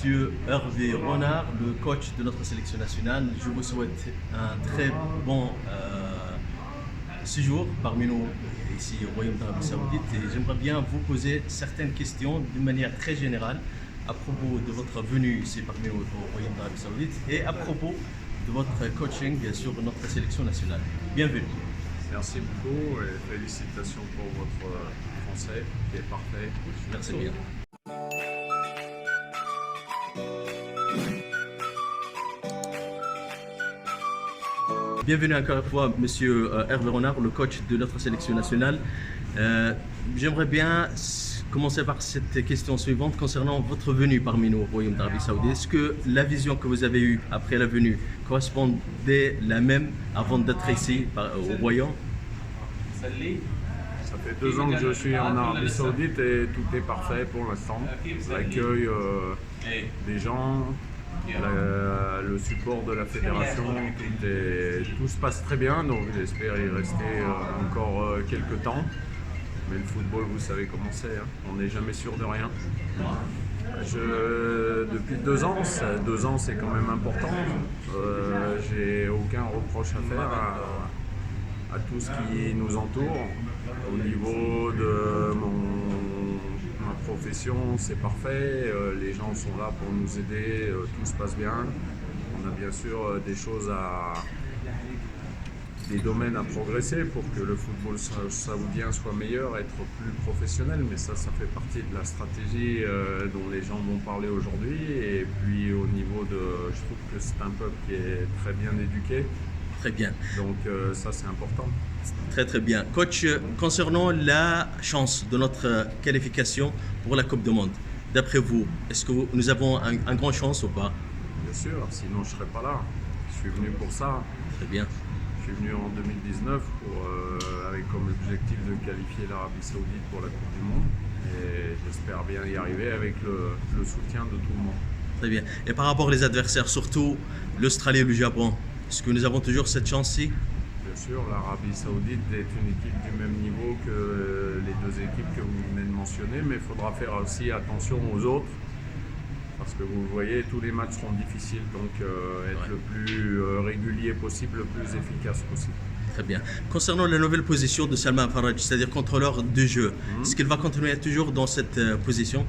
Monsieur Hervé Renard, le coach de notre sélection nationale. Je vous souhaite un très bon séjour parmi nous ici au Royaume d'Arabie Saoudite et j'aimerais bien vous poser certaines questions d'une manière très générale à propos de votre venue ici parmi nous au Royaume d'Arabie Saoudite et à propos de votre coaching sur notre sélection nationale. Bienvenue. Merci beaucoup et félicitations pour votre français qui est parfait. Merci bien. Bienvenue encore une fois, Monsieur Hervé Renard, le coach de notre sélection nationale. J'aimerais bien commencer par cette question suivante concernant votre venue parmi nous au Royaume d'Arabie Saoudite. Est-ce que la vision que vous avez eue après la venue correspondait la même avant d'être ici au Royaume? Ça fait 2 ans que je suis en Arabie Saoudite et tout est parfait pour l'instant. L'accueil des gens, le support de la fédération, tout se passe très bien, donc j'espère y rester encore quelques temps. Mais le football, vous savez comment c'est, hein. On n'est jamais sûr de rien. Depuis 2 ans, 2 ans c'est quand même important. J'ai aucun reproche à faire à tout ce qui nous entoure. Au niveau de ma profession, c'est parfait. Les gens sont là pour nous aider, tout se passe bien. On a bien sûr des domaines à progresser pour que le football saoudien soit meilleur, être plus professionnel, mais ça fait partie de la stratégie dont les gens vont parler aujourd'hui. Et puis au niveau je trouve que c'est un peuple qui est très bien éduqué. Très bien. Donc ça c'est important. Très très bien. Coach, concernant la chance de notre qualification pour la Coupe du Monde, d'après vous, est-ce que nous avons un grand chance ou pas? Bien sûr, sinon je ne serais pas là. Je suis venu pour ça. Très bien. Je suis venu en 2019 avec comme objectif de qualifier l'Arabie Saoudite pour la Coupe du Monde et j'espère bien y arriver avec le soutien de tout le monde. Très bien. Et par rapport aux adversaires, surtout l'Australie et le Japon, est-ce que nous avons toujours cette chance-ci? Bien sûr, l'Arabie Saoudite est une équipe du même niveau que les 2 équipes que vous venez de mentionner, mais il faudra faire aussi attention aux autres. Parce que vous voyez, tous les matchs seront difficiles, donc être le plus régulier possible, le plus efficace possible. Très bien. Concernant la nouvelle position de Salman Faraj, c'est-à-dire contrôleur de jeu, est-ce qu'il va continuer toujours dans cette position?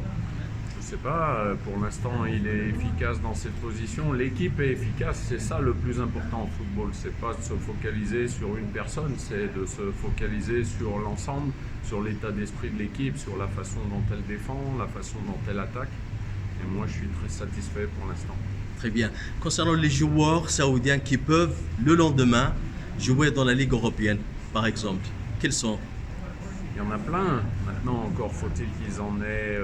Je ne sais pas, pour l'instant il est efficace dans cette position. L'équipe est efficace, c'est ça le plus important au football. C'est pas de se focaliser sur une personne, c'est de se focaliser sur l'ensemble, sur l'état d'esprit de l'équipe, sur la façon dont elle défend, la façon dont elle attaque. Et moi, je suis très satisfait pour l'instant. Très bien. Concernant les joueurs saoudiens qui peuvent, le lendemain, jouer dans la Ligue européenne, par exemple, quels sont? Il y en a plein. Maintenant, encore faut-il qu'ils en aient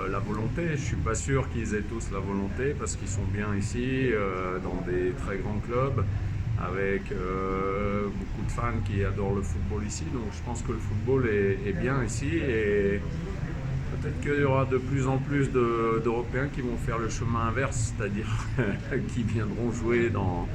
la volonté. Je ne suis pas sûr qu'ils aient tous la volonté parce qu'ils sont bien ici, dans des très grands clubs, avec beaucoup de fans qui adorent le football ici. Donc, je pense que le football est bien ici et peut-être qu'il y aura de plus en plus d'Européens qui vont faire le chemin inverse, c'est-à-dire qui viendront jouer dans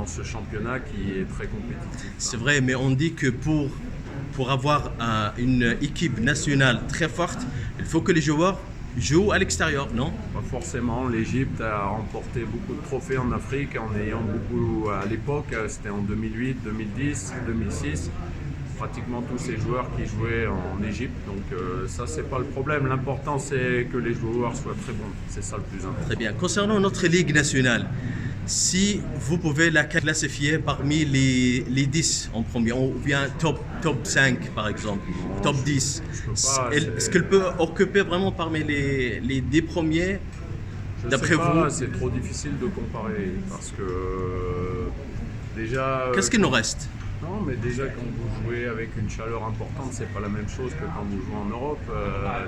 ce championnat qui est très compétitif. C'est vrai, mais on dit que pour avoir une équipe nationale très forte, il faut que les joueurs jouent à l'extérieur, non? Pas forcément. L'Égypte a remporté beaucoup de trophées en Afrique en ayant beaucoup, à l'époque, c'était en 2008, 2010, 2006. Pratiquement tous ces joueurs qui jouaient en Égypte, donc ça c'est pas le problème, l'important c'est que les joueurs soient très bons, c'est ça le plus important. Très bien. Concernant notre Ligue nationale, si vous pouvez la classifier parmi les 10 en premier, ou bien top 5 par exemple, Non, top 10, est-ce qu'elle peut occuper vraiment parmi les 10 premiers d'après vous? C'est trop difficile de comparer parce que déjà... Qu'est-ce qu'il nous reste? Non, mais déjà quand vous jouez avec une chaleur importante, c'est pas la même chose que quand vous jouez en Europe.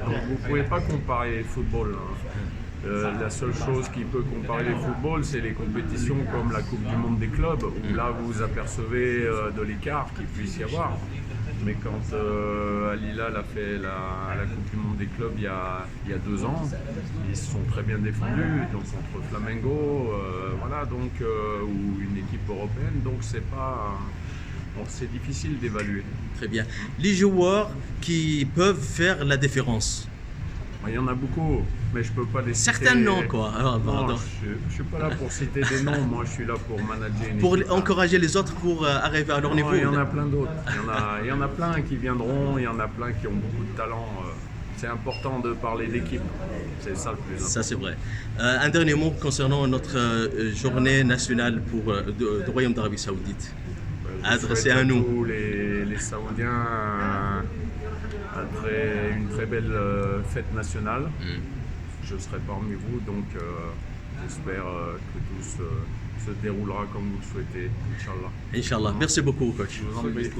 Donc vous pouvez pas comparer le football, hein. La seule chose qui peut comparer les footballs, c'est les compétitions comme la Coupe du Monde des clubs, où là vous apercevez de l'écart qu'il puisse y avoir. Mais quand Al Hilal a fait la Coupe du Monde des clubs il y a 2 ans, ils se sont très bien défendus, donc contre Flamengo, voilà, donc, ou une équipe européenne, donc c'est pas... Bon, c'est difficile d'évaluer. Très bien. Les joueurs qui peuvent faire la différence? Il y en a beaucoup. mais je peux pas les citer. Certains noms, quoi. Ah, Non, pardon. je suis pas là pour citer des noms, moi je suis là pour manager une Pour équipe. encourager les autres pour arriver à leur Non, niveau. il y en a plein d'autres. Il y en a plein qui viendront, il y en a plein qui ont beaucoup de talent. C'est important de parler d'équipe. C'est ça le plus important. Ça, c'est vrai. Un dernier mot concernant notre journée nationale pour du Royaume d'Arabie Saoudite. Je Adressé souhaite à nous. tous les Saoudiens une très belle fête nationale. Je serai parmi vous, donc j'espère que tout se déroulera comme vous le souhaitez, Inch'Allah. Inch'Allah. Merci beaucoup, coach. Je vous en prie.